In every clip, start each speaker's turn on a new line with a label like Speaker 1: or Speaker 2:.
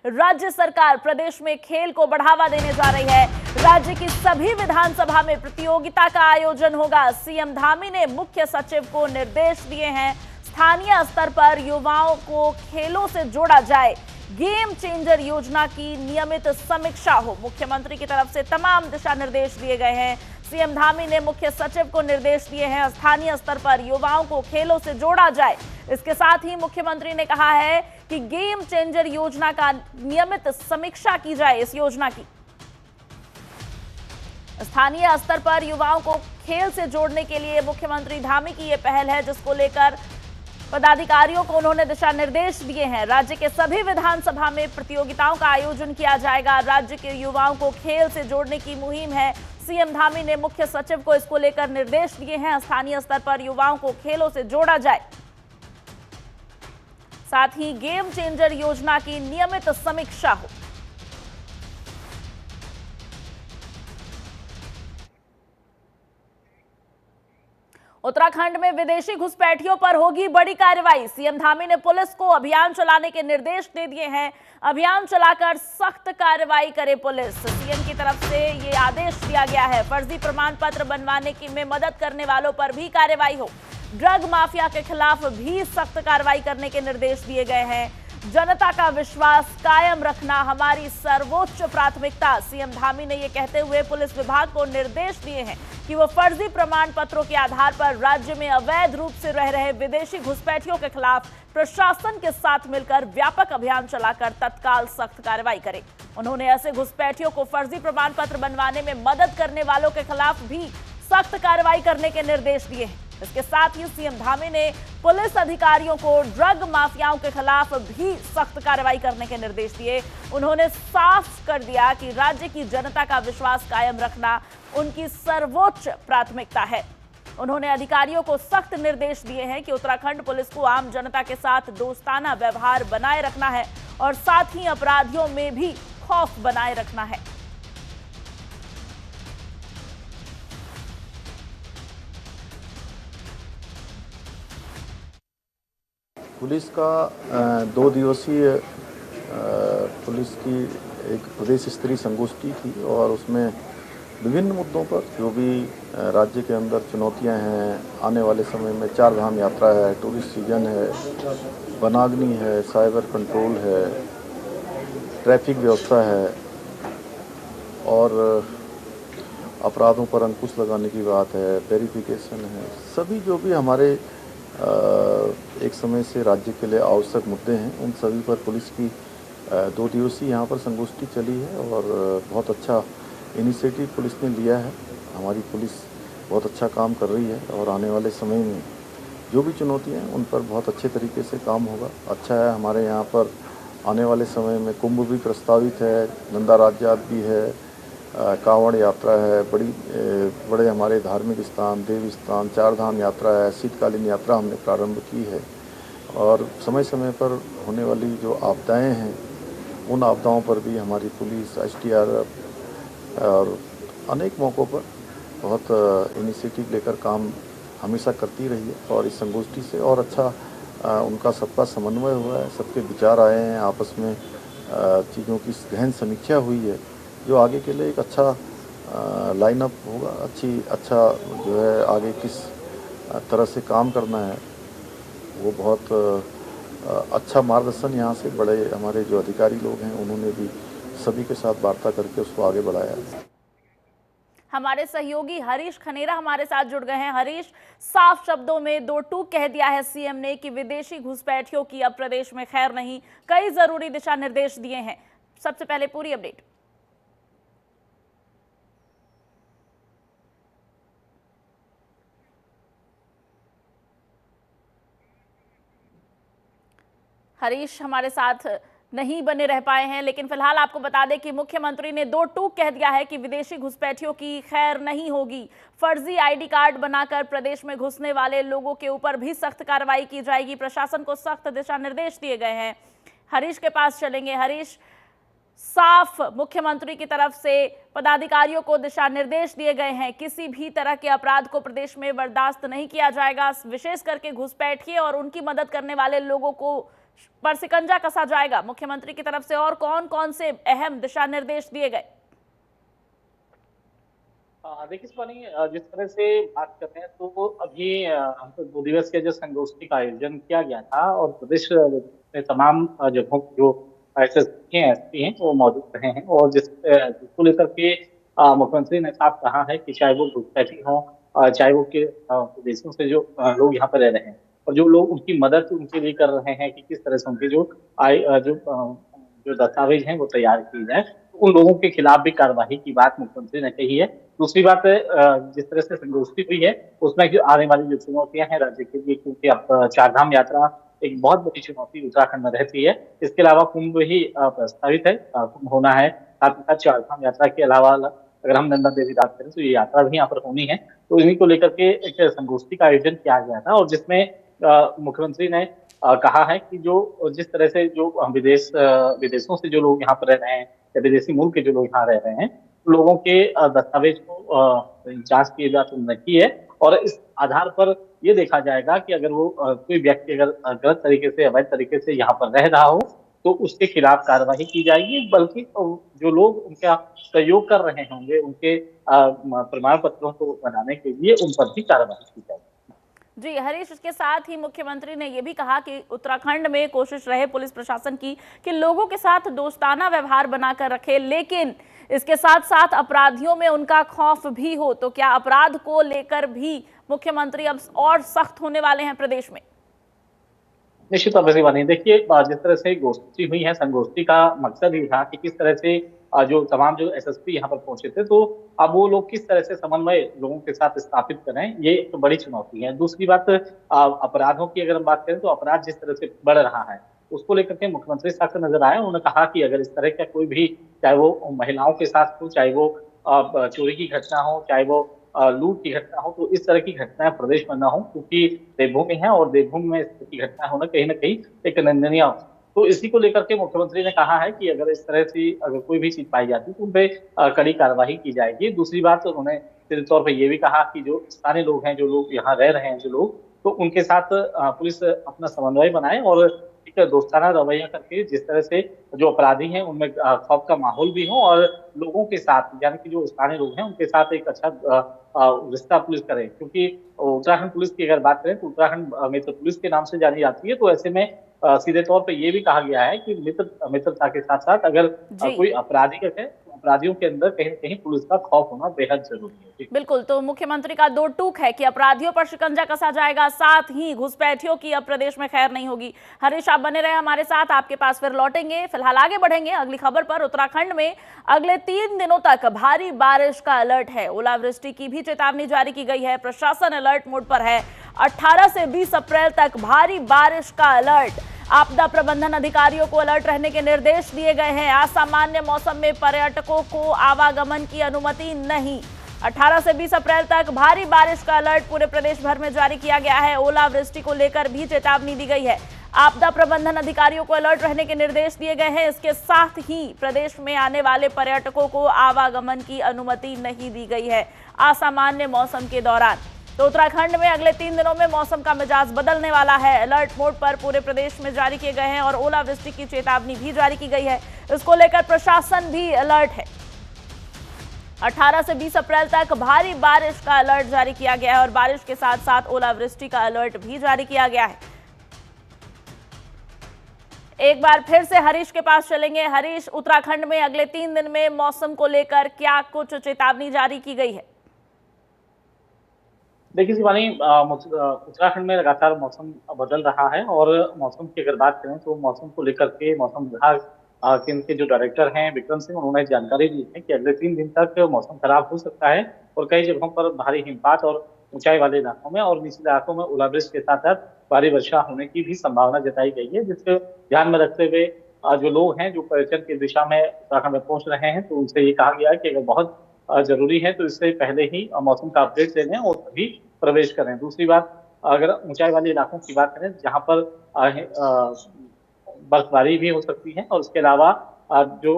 Speaker 1: राज्य सरकार प्रदेश में खेल को बढ़ावा देने जा रही है। राज्य की सभी विधानसभा में प्रतियोगिता का आयोजन होगा। सीएम धामी ने मुख्य सचिव को निर्देश दिए हैं, स्थानीय स्तर पर युवाओं को खेलों से जोड़ा जाए, गेम चेंजर योजना की नियमित समीक्षा हो। मुख्यमंत्री की तरफ से तमाम दिशा निर्देश दिए गए हैं। सीएम धामी ने मुख्य सचिव को निर्देश दिए हैं, स्थानीय स्तर पर युवाओं को खेलों से जोड़ा जाए। इसके साथ ही मुख्यमंत्री ने कहा है कि गेम चेंजर योजना का नियमित समीक्षा की जाए। इस योजना की स्थानीय स्तर पर युवाओं को खेल से जोड़ने के लिए मुख्यमंत्री धामी की यह पहल है, जिसको लेकर पदाधिकारियों को उन्होंने दिशा निर्देश दिए हैं। राज्य के सभी विधानसभा में प्रतियोगिताओं का आयोजन किया जाएगा। राज्य के युवाओं को खेल से जोड़ने की मुहिम है। सीएम धामी ने मुख्य सचिव को इसको लेकर निर्देश दिए हैं, स्थानीय स्तर पर युवाओं को खेलों से जोड़ा जाए, साथ ही गेम चेंजर योजना की नियमित समीक्षा हो। उत्तराखंड में विदेशी घुसपैठियों पर होगी बड़ी कार्रवाई। सीएम धामी ने पुलिस को अभियान चलाने के निर्देश दे दिए हैं। अभियान चलाकर सख्त कार्रवाई करे पुलिस। सीएम की तरफ से ये आदेश दिया गया है। फर्जी प्रमाण पत्र बनवाने की में मदद करने वालों पर भी कार्रवाई हो। ड्रग माफिया के खिलाफ भी सख्त कार्रवाई करने के निर्देश दिए गए हैं। जनता का विश्वास कायम रखना हमारी सर्वोच्च प्राथमिकता। सीएम धामी ने यह कहते हुए पुलिस विभाग को निर्देश दिए हैं कि वो फर्जी प्रमाण पत्रों के आधार पर राज्य में अवैध रूप से रह रहे विदेशी घुसपैठियों के खिलाफ प्रशासन के साथ मिलकर व्यापक अभियान चलाकर तत्काल सख्त कार्रवाई करे। उन्होंने ऐसे घुसपैठियों को फर्जी प्रमाण पत्र बनवाने में मदद करने वालों के खिलाफ भी सख्त कार्रवाई करने के निर्देश दिए हैं। इसके साथ ही सीएम धामी ने पुलिस अधिकारियों को ड्रग माफियाओं के खिलाफ भी सख्त कार्रवाई करने के निर्देश दिए। उन्होंने साफ कर दिया कि राज्य की जनता का विश्वास कायम रखना उनकी सर्वोच्च प्राथमिकता है। उन्होंने अधिकारियों को सख्त निर्देश दिए हैं कि उत्तराखंड पुलिस को आम जनता के साथ दोस्ताना व्यवहार बनाए रखना है और साथ ही अपराधियों में भी खौफ बनाए रखना है।
Speaker 2: पुलिस का 2 दिवसीय पुलिस की एक प्रदेश स्तरीय संगोष्ठी थी और उसमें विभिन्न मुद्दों पर जो भी राज्य के अंदर चुनौतियां हैं, आने वाले समय में 4 धाम यात्रा है, टूरिस्ट सीजन है, वनाग्नि है, साइबर कंट्रोल है, ट्रैफिक व्यवस्था है और अपराधों पर अंकुश लगाने की बात है, वेरिफिकेशन है, सभी जो भी हमारे एक समय से राज्य के लिए आवश्यक मुद्दे हैं, उन सभी पर पुलिस की 2 दिवसीय यहाँ पर संगोष्ठी चली है और बहुत अच्छा इनिशिएटिव पुलिस ने लिया है। हमारी पुलिस बहुत अच्छा काम कर रही है और आने वाले समय में जो भी चुनौतियाँ हैं उन पर बहुत अच्छे तरीके से काम होगा। अच्छा है, हमारे यहाँ पर आने वाले समय में कुंभ भी प्रस्तावित है, नंदा राज्यात भी है, कांवड़ यात्रा है, बड़े हमारे धार्मिक स्थान, देव स्थान, 4 धाम यात्रा है, शीतकालीन यात्रा हमने प्रारंभ की है और समय समय पर होने वाली जो आपदाएं हैं उन आपदाओं पर भी हमारी पुलिस, SDRF और अनेक मौक़ों पर बहुत इनिशिएटिव लेकर काम हमेशा करती रही है और इस संगोष्ठी से और अच्छा उनका सबका समन्वय हुआ है, सबके विचार आए हैं, आपस में चीज़ों की गहन समीक्षा हुई है जो आगे के लिए एक अच्छा लाइनअप होगा। अच्छा जो है आगे किस तरह से काम करना है वो बहुत अच्छा मार्गदर्शन यहाँ से बड़े हमारे जो अधिकारी लोग हैं उन्होंने भी सभी के साथ वार्ता करके उसको आगे बढ़ाया है।
Speaker 1: हमारे सहयोगी हरीश खनेरा हमारे साथ जुड़ गए हैं। हरीश, साफ शब्दों में 2 टूक कह दिया है सीएम ने कि विदेशी घुसपैठियों की अब प्रदेश में खैर नहीं, कई जरूरी दिशा निर्देश दिए हैं। सबसे पहले पूरी अपडेट। हरीश हमारे साथ नहीं बने रह पाए हैं, लेकिन फिलहाल आपको बता दें कि मुख्यमंत्री ने 2 टूक कह दिया है कि विदेशी घुसपैठियों की खैर नहीं होगी। फर्जी आईडी कार्ड बनाकर प्रदेश में घुसने वाले लोगों के ऊपर भी सख्त कार्रवाई की जाएगी। प्रशासन को सख्त दिशा निर्देश दिए गए हैं। हरीश के पास चलेंगे। हरीश, साफ मुख्यमंत्री की तरफ से पदाधिकारियों को दिशा निर्देश दिए गए हैं, किसी भी तरह के अपराध को प्रदेश में बर्दाश्त नहीं किया जाएगा। विशेष करके घुसपैठिए और उनकी मदद करने वाले लोगों को पर शिकंजा कसा जाएगा मुख्यमंत्री की तरफ से, और कौन कौन से अहम दिशा निर्देश दिए गए?
Speaker 3: देखिए शिवानी, जिस तरह से बात करते हैं तो अभी हम तो 2 दिवसीय जो संगोष्ठी का आयोजन किया गया था और प्रदेश में तमाम जगहों पे जो एसएसपी हैं, एसपी हैं, वो मौजूद रहे हैं और जिसको लेकर के मुख्यमंत्री ने साफ कहा है कि चाहे वो घुसपैठी हों, चाहे वो के विदेशों से जो लोग यहाँ पर रह रहे हैं और जो लोग उनकी मदद उनके लिए कर रहे हैं कि किस तरह से उनके जो आय जो दस्तावेज हैं वो तैयार किए जाए, तो उन लोगों के खिलाफ भी कार्रवाई की बात मुख्यमंत्री ने कही है। दूसरी बात, जिस तरह से संगोष्ठी हुई है उसमें जो आने वाली जो चुनौतियां हैं राज्य के लिए, क्योंकि अब चारधाम यात्रा एक बहुत बड़ी चुनौती उत्तराखंड में रहती है। इसके अलावा कुंभ भी प्रस्तावित है, कुंभ होना है, साथ ही साथ चारधाम यात्रा के अलावा अगर हम नंदा देवी बात करें तो ये यात्रा भी यहाँ पर होनी है। तो इन्हीं को लेकर के एक संगोष्ठी का आयोजन किया गया था और जिसमें मुख्यमंत्री ने कहा है कि जो जिस तरह से जो विदेशों से जो लोग यहाँ पर रह रहे हैं या विदेशी मूल के जो लोग यहाँ रह रहे हैं, लोगों के दस्तावेज को जांच की जांच उन्होंने की है और इस आधार पर ये देखा जाएगा कि अगर वो कोई व्यक्ति अगर गलत तरीके से, अवैध तरीके से यहाँ पर रह रहा हो तो उसके खिलाफ कार्रवाई की जाएगी, बल्कि जो लोग उनका सहयोग कर रहे होंगे उनके प्रमाण पत्रों को बनाने के लिए उन पर भी कार्रवाई की जाएगी।
Speaker 1: जी हरीश, इसके साथ ही मुख्यमंत्री ने यह भी कहा कि उत्तराखंड में कोशिश रहे पुलिस प्रशासन की कि लोगों के साथ दोस्ताना व्यवहार बनाकर रखे, लेकिन इसके साथ साथ अपराधियों में उनका खौफ भी हो। तो क्या अपराध को लेकर भी मुख्यमंत्री अब और सख्त होने वाले हैं प्रदेश में?
Speaker 3: निश्चित तौर पर बनी, देखिए जिस तरह से गोष्ठी हुई है, संगोष्ठी का मकसद ही था कि किस तरह से जो तमाम जो एसएसपी यहाँ पर पहुंचे थे, तो अब वो लोग किस तरह से समन्वय लोगों के साथ स्थापित करें, ये एक तो बड़ी चुनौती है। दूसरी बात, अपराधों की अगर हम बात करें तो अपराध जिस तरह से बढ़ रहा है उसको लेकर के मुख्यमंत्री सख्त नजर आए। उन्होंने कहा कि अगर इस तरह का कोई भी, चाहे वो महिलाओं के साथ हो, चाहे वो चोरी की घटना हो, चाहे वो लूट की घटना हो, तो इस तरह की घटनाएं प्रदेश में न हो, क्योंकि देवभूमि है और देवभूमि में इस तरह की घटना होना कहीं ना कहीं एक निंदनीय। तो इसी को लेकर के मुख्यमंत्री ने कहा है कि अगर इस तरह से अगर कोई भी चीज पाई जाती है तो उन पर कड़ी कार्रवाई की जाएगी। दूसरी बात, उन्होंने सीधे तौर पर यह भी कहा कि जो स्थानीय लोग हैं, जो लोग यहाँ रह रहे हैं, जो लोग, तो उनके साथ पुलिस अपना समन्वय बनाए और एक दोस्ताना रवैया करके जिस तरह से जो अपराधी हैं उनमें खौफ का माहौल भी हो और लोगों के साथ, यानी कि जो स्थानीय लोग हैं उनके साथ एक अच्छा रिश्ता पुलिस करे। क्योंकि उत्तराखंड पुलिस की अगर बात करें तो उत्तराखंड मित्र पुलिस के नाम से जानी जाती है। तो ऐसे में सीधे तौर पर यह भी कहा गया है कि मित्रता के साथ साथ अगर कोई अपराधी है तो अपराधियों के अंदर कहीं न कहीं पुलिस का खौफ होना बेहद जरूरी है।
Speaker 1: बिल्कुल, तो मुख्यमंत्री का दो टूक है कि अपराधियों पर शिकंजा कसा जाएगा, साथ ही घुसपैठियों की अब प्रदेश में खैर नहीं होगी। हरीश, आप बने रहे हमारे साथ, आपके पास फिर लौटेंगे। फिलहाल आगे बढ़ेंगे अगली खबर पर। उत्तराखंड में अगले 3 दिनों तक भारी बारिश का अलर्ट है, ओलावृष्टि की भी चेतावनी जारी की गई है। प्रशासन अलर्ट मोड पर है। 18 से 20 अप्रैल तक भारी बारिश का अलर्ट। आपदा प्रबंधन अधिकारियों को अलर्ट रहने के निर्देश दिए गए हैं। असामान्य मौसम में पर्यटकों को आवागमन की अनुमति नहीं। 18 से 20 अप्रैल तक भारी बारिश का अलर्ट पूरे प्रदेश भर में जारी किया गया है। ओलावृष्टि को लेकर भी चेतावनी दी गई है। आपदा प्रबंधन अधिकारियों को अलर्ट रहने के निर्देश दिए गए हैं। इसके साथ ही प्रदेश में आने वाले पर्यटकों को आवागमन की अनुमति नहीं दी गई है असामान्य मौसम के दौरान। तो उत्तराखंड में अगले 3 दिनों में मौसम का मिजाज बदलने वाला है। अलर्ट मोड पर पूरे प्रदेश में जारी किए गए हैं और ओलावृष्टि की चेतावनी भी जारी की गई है। इसको लेकर प्रशासन भी अलर्ट है। 18 से 20 अप्रैल तक भारी बारिश का अलर्ट जारी किया गया है और बारिश के साथ साथ ओलावृष्टि का अलर्ट भी जारी किया गया है। एक बार फिर से हरीश के पास चलेंगे। हरीश, उत्तराखंड में अगले 3 दिन में मौसम को लेकर क्या कुछ चेतावनी जारी की गई है?
Speaker 3: देखिए शिवानी, उत्तराखंड में लगातार मौसम बदल रहा है और मौसम की अगर बात करें तो मौसम को लेकर के मौसम विभाग के इनके जो डायरेक्टर हैं विक्रम सिंह, उन्होंने जानकारी दी है कि अगले 3 दिन तक मौसम खराब हो सकता है और कई जगहों पर भारी हिमपात और ऊंचाई वाले इलाकों में और निचले इलाकों में ओलावृष्टि के साथ साथ भारी वर्षा होने की भी संभावना जताई गई है। जिसको ध्यान में रखते हुए जो लोग हैं जो पर्यटन की दिशा में उत्तराखंड में पहुंच रहे हैं, तो उनसे ये कहा गया है कि अगर बहुत जरूरी है तो इससे पहले ही मौसम का अपडेट ले लें और तभी प्रवेश करें। दूसरी बात, अगर ऊंचाई वाले इलाकों की बात करें जहां पर बर्फबारी भी हो सकती है और उसके अलावा जो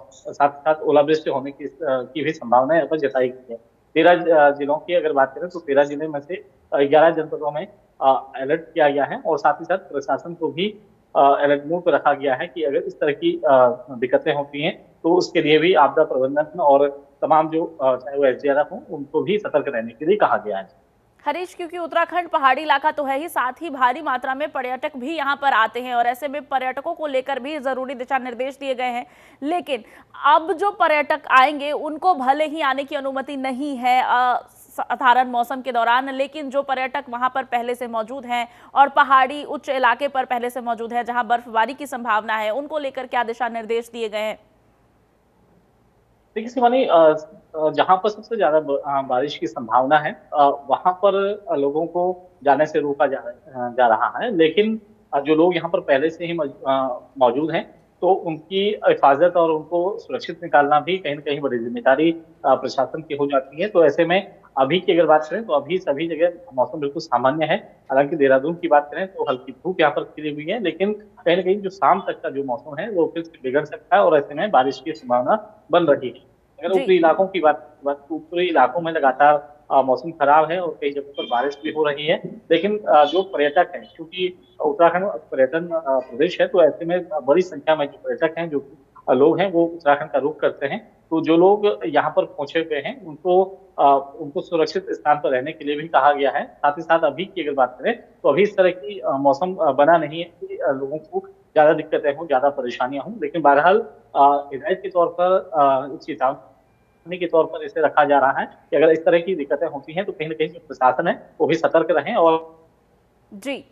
Speaker 3: साथ साथ ओलावृष्टि होने की भी संभावना यहाँ पर जताई गई है। 13 जिलों की अगर बात करें तो 13 जिले में से 11 जनपदों में अलर्ट किया गया है और साथ ही साथ प्रशासन को भी अलर्ट मोड पर रखा गया है कि अगर इस तरह की दिक्कतें होती हैं तो उसके लिए भी आपदा प्रबंधन और तमाम जो चाहे वो एसडीआरएफ हो उनको भी सतर्क रहने के लिए कहा गया है।
Speaker 1: हरीश, क्योंकि उत्तराखंड पहाड़ी इलाका तो है ही, साथ ही भारी मात्रा में पर्यटक भी यहाँ पर आते हैं और ऐसे में पर्यटकों को लेकर भी जरूरी दिशा निर्देश दिए गए हैं। लेकिन अब जो पर्यटक आएंगे उनको भले ही आने की अनुमति नहीं है साधारण मौसम के दौरान, लेकिन जो पर्यटक वहां पर पहले से मौजूद हैं और पहाड़ी उच्च इलाके पर पहले से मौजूद है जहां बर्फबारी की संभावना है, उनको लेकर क्या दिशा निर्देश दिए गए हैं?
Speaker 3: देखिए शिवानी, जहाँ पर सबसे ज्यादा बारिश की संभावना है वहां पर लोगों को जाने से रोका जा रहा है। लेकिन जो लोग यहाँ पर पहले से ही मौजूद हैं तो उनकी हिफाजत और उनको सुरक्षित निकालना भी कहीं न कहीं बड़ी जिम्मेदारी प्रशासन की हो जाती है। तो ऐसे में अभी की अगर बात करें तो अभी सभी जगह मौसम बिल्कुल सामान्य है। हालांकि देहरादून की बात करें तो हल्की धूप यहाँ पर खिली हुई है, लेकिन कहीं न कहीं जो शाम तक का जो मौसम है वो फिर से बिगड़ सकता है और ऐसे में बारिश की संभावना बन रही है। अगर ऊपरी इलाकों की बात ऊपरी इलाकों में लगातार मौसम खराब है और कई जगहों पर बारिश भी हो रही है, लेकिन जो पर्यटक हैं, क्योंकि उत्तराखंड पर्यटन प्रदेश है तो ऐसे में बड़ी संख्या में जो पर्यटक हैं, जो लोग हैं वो उत्तराखंड का रुख करते हैं। तो जो लोग यहाँ पर पहुंचे हुए हैं उनको सुरक्षित स्थान पर रहने के लिए भी कहा गया है। साथ ही साथ अभी की अगर बात करें तो अभी इस तरह की मौसम बना नहीं है कि लोगों को ज्यादा दिक्कतें हों, ज्यादा परेशानियां हों। लेकिन बहरहाल हिदायत के तौर पर चेतावनी के तौर पर इसे रखा जा रहा है कि अगर इस तरह की दिक्कतें होती हैं तो कहीं न कहीं जो प्रशासन है वो भी सतर्क रहें। और
Speaker 1: जी,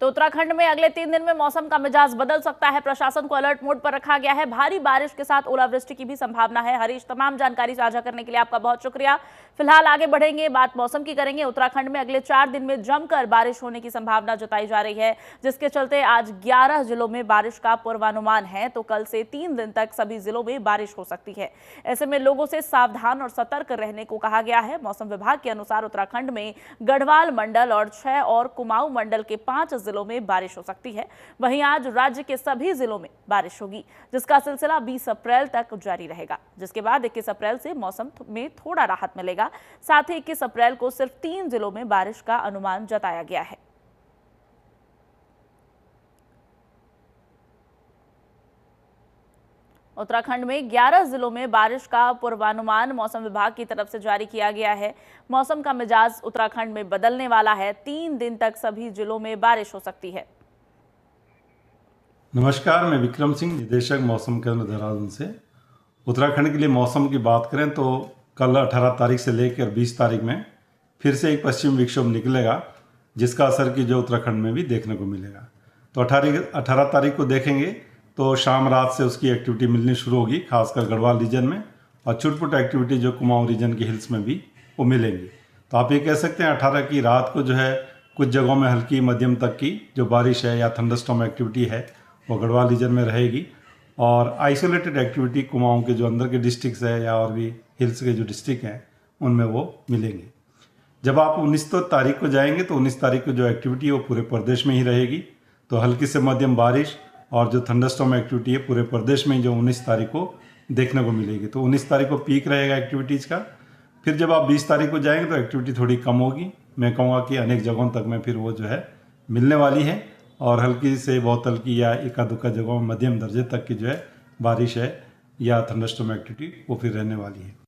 Speaker 1: तो उत्तराखंड में अगले 3 दिन में मौसम का मिजाज बदल सकता है। प्रशासन को अलर्ट मोड पर रखा गया है। भारी बारिश के साथ ओलावृष्टि की भी संभावना है। हरीश, तमाम जानकारी साझा करने के लिए आपका बहुत शुक्रिया। फिलहाल आगे बढ़ेंगे, बात मौसम की करेंगे। उत्तराखंड में अगले 4 दिन में जमकर बारिश होने की संभावना जताई जा रही है, जिसके चलते आज 11 जिलों में बारिश का पूर्वानुमान है। तो कल से 3 दिन तक सभी जिलों में बारिश हो सकती है। ऐसे में लोगों से सावधान और सतर्क रहने को कहा गया है। मौसम विभाग के अनुसार उत्तराखंड में गढ़वाल मंडल और 6 और कुमाऊं मंडल के 5 जिलों में बारिश हो सकती है। वहीं आज राज्य के सभी जिलों में बारिश होगी, जिसका सिलसिला 20 अप्रैल तक जारी रहेगा, जिसके बाद 21 अप्रैल से मौसम में थोड़ा राहत मिलेगा। साथ ही 21 अप्रैल को सिर्फ 3 जिलों में बारिश का अनुमान जताया गया है। उत्तराखंड में 11 जिलों में बारिश का पूर्वानुमान मौसम विभाग की तरफ से जारी किया गया है। मौसम का मिजाज उत्तराखंड में बदलने वाला है। 3 दिन तक सभी जिलों में बारिश हो सकती है।
Speaker 4: नमस्कार, मैं विक्रम सिंह, निदेशक मौसम केंद्र देहरादून से। उत्तराखंड के लिए मौसम की बात करें तो कल 18 तारीख से लेकर 20 तारीख में फिर से एक पश्चिम विक्षोभ निकलेगा, जिसका असर की जो उत्तराखंड में भी देखने को मिलेगा। तो 18 तारीख को देखेंगे तो शाम रात से उसकी एक्टिविटी मिलनी शुरू होगी, खासकर गढ़वाल रीजन में, और छुटपुट एक्टिविटी जो कुमाऊं रीजन की हिल्स में भी वो मिलेंगी। तो आप ये कह सकते हैं 18 की रात को जो है कुछ जगहों में हल्की मध्यम तक की जो बारिश है या थंडरस्टॉर्म एक्टिविटी है वो गढ़वाल रीजन में रहेगी, और आइसोलेटेड एक्टिविटी कुमाऊं के जो अंदर के डिस्ट्रिक्ट्स है या और भी हिल्स के जो डिस्ट्रिक्ट हैं उनमें वो मिलेंगे। जब आप 19 तारीख को जाएंगे तो 19 तारीख को जो एक्टिविटी है वो पूरे प्रदेश में ही रहेगी। तो हल्की से मध्यम बारिश और जो थंडरस्टॉर्म एक्टिविटी है पूरे प्रदेश में जो 19 तारीख को देखने को मिलेगी। तो 19 तारीख को पीक रहेगा एक्टिविटीज़ का। फिर जब आप 20 तारीख को जाएंगे तो एक्टिविटी थोड़ी कम होगी। मैं कहूँगा कि अनेक जगहों तक में फिर वो जो है मिलने वाली है, और हल्की से बहुत हल्की या एका दुक्का जगहों में मध्यम दर्जे तक की जो है बारिश है या थंडरस्टॉर्म एक्टिविटी वो फिर रहने वाली है।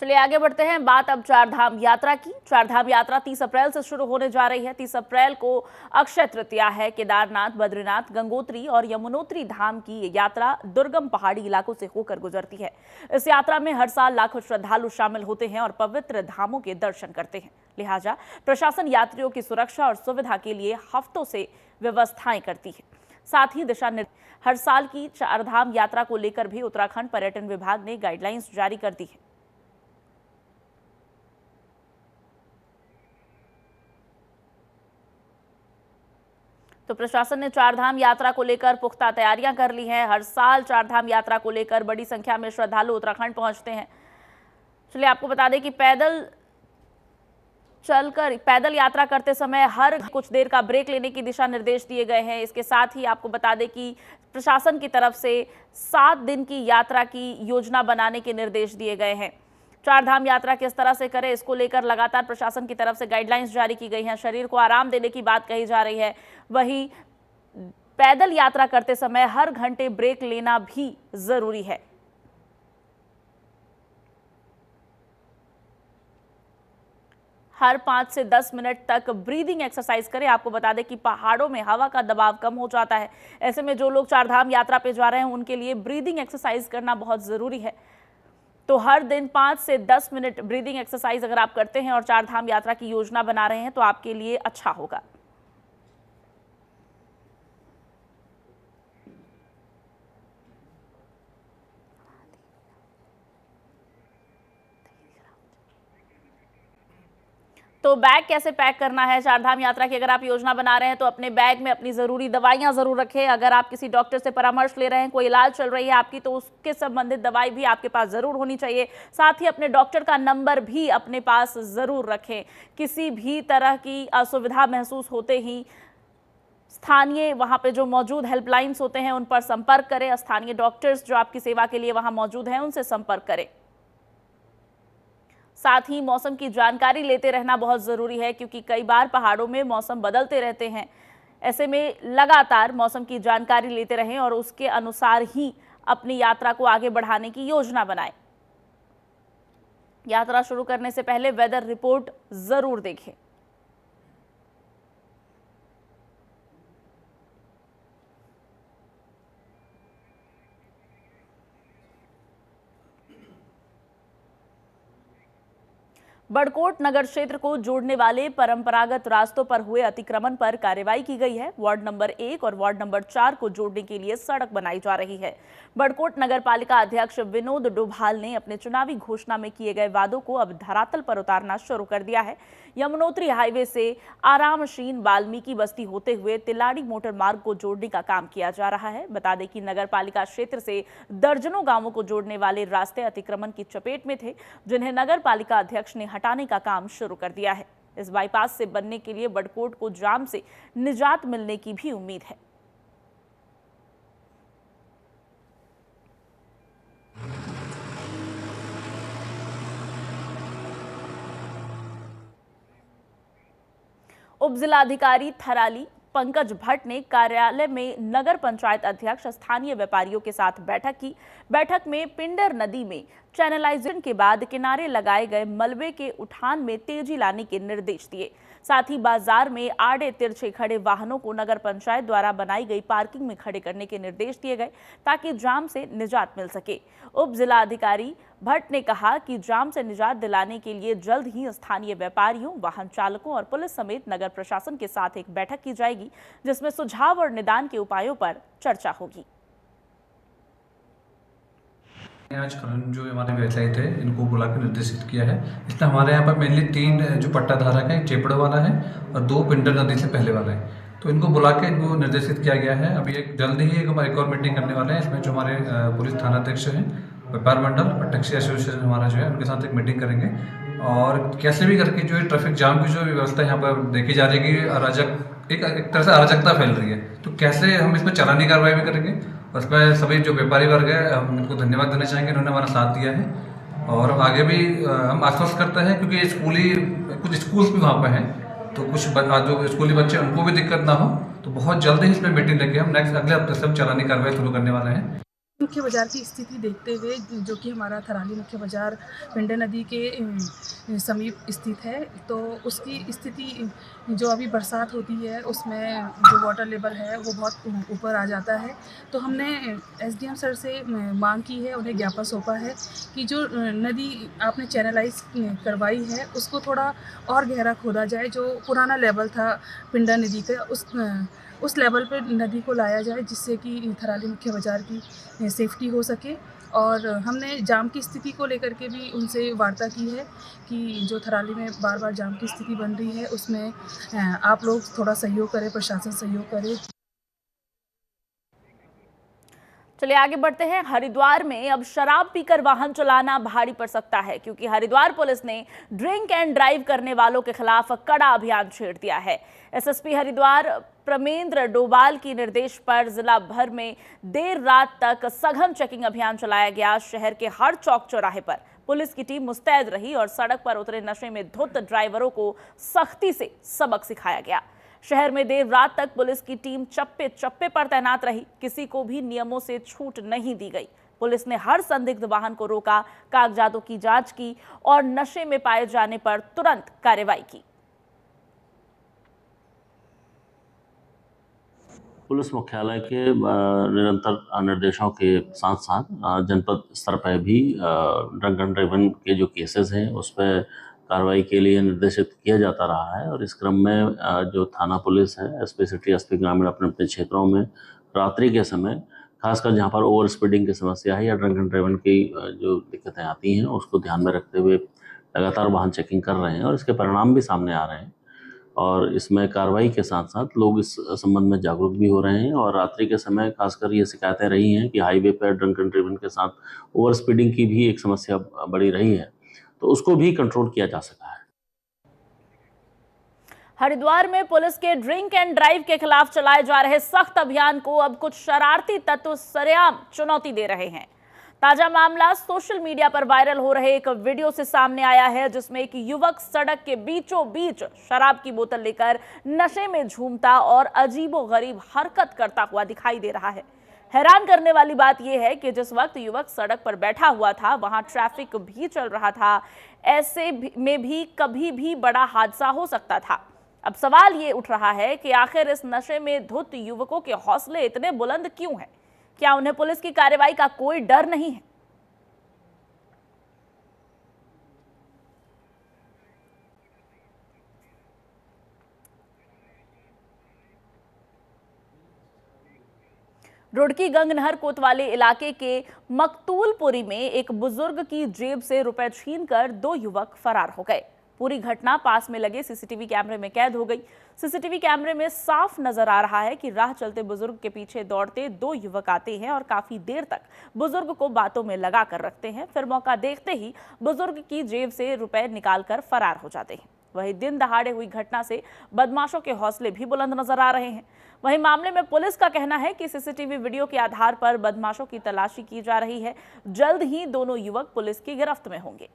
Speaker 1: चलिए आगे बढ़ते हैं। बात अब चारधाम यात्रा की। चारधाम यात्रा 30 अप्रैल से शुरू होने जा रही है। 30 अप्रैल को अक्षय तृतीया है। केदारनाथ, बद्रीनाथ, गंगोत्री और यमुनोत्री धाम की ये यात्रा दुर्गम पहाड़ी इलाकों से होकर गुजरती है। इस यात्रा में हर साल लाखों श्रद्धालु शामिल होते हैं और पवित्र धामों के दर्शन करते हैं। लिहाजा प्रशासन यात्रियों की सुरक्षा और सुविधा के लिए हफ्तों से व्यवस्थाएं करती है। साथ ही दिशा निर्देश हर साल की चारधाम यात्रा को लेकर भी उत्तराखंड पर्यटन विभाग ने गाइडलाइंस जारी कर दी है। तो प्रशासन ने चारधाम यात्रा को लेकर पुख्ता तैयारियां कर ली हैं। हर साल चारधाम यात्रा को लेकर बड़ी संख्या में श्रद्धालु उत्तराखंड पहुंचते हैं। चलिए आपको बता दें कि पैदल यात्रा करते समय हर कुछ देर का ब्रेक लेने की दिशा निर्देश दिए गए हैं। इसके साथ ही आपको बता दें कि प्रशासन की तरफ से 7 दिन की यात्रा की योजना बनाने के निर्देश दिए गए हैं। चारधाम यात्रा किस तरह से करें, इसको लेकर लगातार प्रशासन की तरफ से गाइडलाइंस जारी की गई हैं। शरीर को आराम देने की बात कही जा रही है। वहीं पैदल यात्रा करते समय हर घंटे ब्रेक लेना भी जरूरी है। हर 5 से 10 मिनट तक ब्रीदिंग एक्सरसाइज करें। आपको बता दें कि पहाड़ों में हवा का दबाव कम हो जाता है। ऐसे में जो लोग चारधाम यात्रा पे जा रहे हैं उनके लिए ब्रीदिंग एक्सरसाइज करना बहुत जरूरी है। तो हर दिन 5 से 10 मिनट ब्रीदिंग एक्सरसाइज अगर आप करते हैं और चारधाम यात्रा की योजना बना रहे हैं तो आपके लिए अच्छा होगा। तो बैग कैसे पैक करना है चारधाम यात्रा की अगर आप योजना बना रहे हैं तो अपने बैग में अपनी ज़रूरी दवाइयां ज़रूर रखें। अगर आप किसी डॉक्टर से परामर्श ले रहे हैं, कोई इलाज चल रही है आपकी, तो उसके संबंधित दवाई भी आपके पास ज़रूर होनी चाहिए। साथ ही अपने डॉक्टर का नंबर भी अपने पास ज़रूर रखें। किसी भी तरह की असुविधा महसूस होते ही स्थानीय वहाँ पे जो मौजूद हेल्पलाइंस होते हैं उन पर संपर्क करें। स्थानीय डॉक्टर्स जो आपकी सेवा के लिए वहाँ मौजूद हैं उनसे संपर्क करें। साथ ही मौसम की जानकारी लेते रहना बहुत ज़रूरी है, क्योंकि कई बार पहाड़ों में मौसम बदलते रहते हैं। ऐसे में लगातार मौसम की जानकारी लेते रहें और उसके अनुसार ही अपनी यात्रा को आगे बढ़ाने की योजना बनाएं। यात्रा शुरू करने से पहले वेदर रिपोर्ट ज़रूर देखें। बड़कोट नगर क्षेत्र को जोड़ने वाले परंपरागत रास्तों पर हुए अतिक्रमण पर कार्रवाई की गई है। वार्ड नंबर 1 और वार्ड नंबर 4 को जोड़ने के लिए सड़क बनाई जा रही है। बड़कोट नगर पालिका अध्यक्ष विनोद डोभाल ने अपने चुनावी घोषणा में किए गए वादों को अब धरातल पर उतारना शुरू कर दिया है। यमुनोत्री हाईवे से आरामशीन वाल्मीकि बस्ती होते हुए तिलाड़ी मोटर मार्ग को जोड़ने का काम किया जा रहा है। बता दें कि नगर पालिका क्षेत्र से दर्जनों गांवों को जोड़ने वाले रास्ते अतिक्रमण की चपेट में थे, जिन्हें नगर पालिका अध्यक्ष ने हटाने का काम शुरू कर दिया है। इस बाईपास से बनने के लिए बड़कोट को जाम से निजात मिलने की भी उम्मीद है। उप जिलाधिकारी थराली पंकज भट्ट ने कार्यालय में नगर पंचायत अध्यक्ष स्थानीय व्यापारियों के साथ बैठक की। बैठक में पिंडर नदी में चैनलाइजेशन के बाद किनारे लगाए गए मलबे के उठान में तेजी लाने के निर्देश दिए। साथ ही बाजार में आड़े तिरछे खड़े वाहनों को नगर पंचायत द्वारा बनाई गई पार्किंग में खड़े करने के निर्देश दिए गए, ताकि जाम से निजात मिल सके। उप जिलाधिकारी भट्ट ने कहा कि जाम से निजात दिलाने के लिए जल्द ही स्थानीय व्यापारियों, वाहन चालकों और पुलिस समेत नगर प्रशासन के साथ एक बैठक की जाएगी, जिसमें सुझाव और निदान के उपायों पर चर्चा होगी।
Speaker 5: आज कानून जो हमारे व्यवसायी थे इनको बुला कर निर्देशित किया है। इसमें हमारे यहाँ पर मेनली 3 जो पट्टाधारक हैं, चेपड़ो वाला है और 2 पिंडर नदी से पहले वाला है, तो इनको बुला के इनको निर्देशित किया गया है। अभी एक जल्द ही एक और मीटिंग करने वाले हैं। इसमें जो हमारे पुलिस थानाध्यक्ष हैं, व्यापार मंडल और टैक्सी एसोसिएशन हमारा जो है, उनके साथ एक मीटिंग करेंगे और कैसे भी करके जो है ट्रैफिक जाम की जो व्यवस्था यहाँ पर देखी जा रही है कि एक तरह से अराजकता फैल रही है, तो कैसे हम इसमें चालानी कार्रवाई भी करेंगे। उसमें सभी जो व्यापारी वर्ग है, हम इनको धन्यवाद देना चाहेंगे, इन्होंने हमारा साथ दिया है और आगे भी हम आश्वस्त करते हैं, क्योंकि कुछ स्कूल्स भी वहाँ पे हैं, तो कुछ जो स्कूली बच्चे उनको भी दिक्कत ना हो, तो बहुत जल्दी ही इसमें मीटिंग लेके हम अगले हफ्ते से चालानी कार्रवाई शुरू करने वाले हैं।
Speaker 6: मुख्य बाज़ार की स्थिति देखते हुए, जो कि हमारा थराली मुख्य बाज़ार पिंडर नदी के समीप स्थित है, तो उसकी स्थिति जो अभी बरसात होती है उसमें जो वाटर लेवल है वो बहुत ऊपर आ जाता है। तो हमने एसडीएम सर से मांग की है, उन्हें ज्ञापन सौंपा है कि जो नदी आपने चैनलाइज करवाई है उसको थोड़ा और गहरा खोदा जाए। जो पुराना लेवल था पिंडर नदी का, उस लेवल पर नदी को लाया जाए, जिससे कि थराली मुख्य बाज़ार की सेफ्टी हो सके। और हमने जाम की स्थिति को लेकर के भी उनसे वार्ता की है कि जो थराली में बार बार जाम की स्थिति बन रही है उसमें आप लोग थोड़ा सहयोग करें, प्रशासन सहयोग करे।
Speaker 1: चलिए आगे बढ़ते हैं। हरिद्वार में अब शराब पीकर वाहन चलाना भारी पड़ सकता है, क्योंकि हरिद्वार पुलिस ने ड्रिंक एंड ड्राइव करने वालों के खिलाफ कड़ा अभियान छेड़ दिया है। एसएसपी हरिद्वार प्रमेंद्र डोभाल की निर्देश पर जिला भर में देर रात तक सघन चेकिंग अभियान चलाया गया। शहर के हर चौक चौराहे पर पुलिस की टीम मुस्तैद रही और सड़क पर उतरे नशे में धुत ड्राइवरों को सख्ती से सबक सिखाया गया। शहर में देर रात तक पुलिस की टीम चप्पे चप्पे पर तैनात रही। किसी को भी नियमों से छूट नहीं दी गई। पुलिस ने हर संदिग्ध वाहन को रोका, कागजातों की जांच की और नशे में पाए जाने पर तुरंत कार्रवाई की।
Speaker 7: पुलिस मुख्यालय के निरंतर निर्देशों के साथ साथ जनपद स्तर पर भी ड्रंक एंड ड्राइविंग के जो केसेस हैं उस पर कार्रवाई के लिए निर्देशित किया जाता रहा है। और इस क्रम में जो थाना पुलिस है, एसपी सिटी, एसपी ग्रामीण अपने अपने क्षेत्रों में रात्रि के समय खासकर जहां पर ओवर स्पीडिंग की समस्या है या ड्रंक एंड ड्राइविंग की जो दिक्कतें आती हैं उसको ध्यान में रखते हुए लगातार वाहन चेकिंग कर रहे हैं और इसके परिणाम भी सामने आ रहे हैं। और इसमें कार्रवाई के साथ साथ लोग इस संबंध में जागरूक भी हो रहे हैं। और रात्रि के समय खासकर ये शिकायतें रही हैं कि हाईवे पर ड्रंक एंड ड्राइविंग के साथ ओवर स्पीडिंग की भी एक समस्या बड़ी रही है, तो उसको भी कंट्रोल किया जा सका है।
Speaker 1: हरिद्वार में पुलिस के ड्रिंक एंड ड्राइव के खिलाफ चलाए जा रहे सख्त अभियान को अब कुछ शरारती तत्व सरेआम चुनौती दे रहे हैं। ताजा मामला सोशल मीडिया पर वायरल हो रहे एक वीडियो से सामने आया है, जिसमें एक युवक सड़क के बीचों बीच शराब की बोतल लेकर नशे में झूमता और अजीबोगरीब हरकत करता हुआ दिखाई दे रहा है। हैरान करने वाली बात यह है कि जिस वक्त युवक सड़क पर बैठा हुआ था वहां ट्रैफिक भी चल रहा था। ऐसे में भी कभी भी बड़ा हादसा हो सकता था। अब सवाल ये उठ रहा है कि आखिर इस नशे में धुत युवकों के हौसले इतने बुलंद क्यों हैं? क्या उन्हें पुलिस की कार्रवाई का कोई डर नहीं है? रुड़की गंगनहर कोतवाली इलाके के मकतूलपुरी में एक बुजुर्ग की जेब से रुपए छीनकर 2 युवक फरार हो गए। पूरी घटना पास में लगे सीसीटीवी कैमरे में कैद हो गई। सीसीटीवी कैमरे में साफ नजर आ रहा है कि राह चलते बुजुर्ग के पीछे दौड़ते 2 युवक आते हैं और काफी देर तक बुजुर्ग को बातों में लगा कर रखते हैं। फिर मौका देखते ही बुजुर्ग की जेब से रुपए निकालकर फरार हो जाते हैं। वहीं दिन दहाड़े हुई घटना से बदमाशों के हौसले भी बुलंद नजर आ रहे हैं। वहीं मामले में पुलिस का कहना है कि सीसीटीवी वीडियो के आधार पर बदमाशों की तलाशी की जा रही है। जल्द ही दोनों युवक पुलिस की गिरफ्त में होंगे।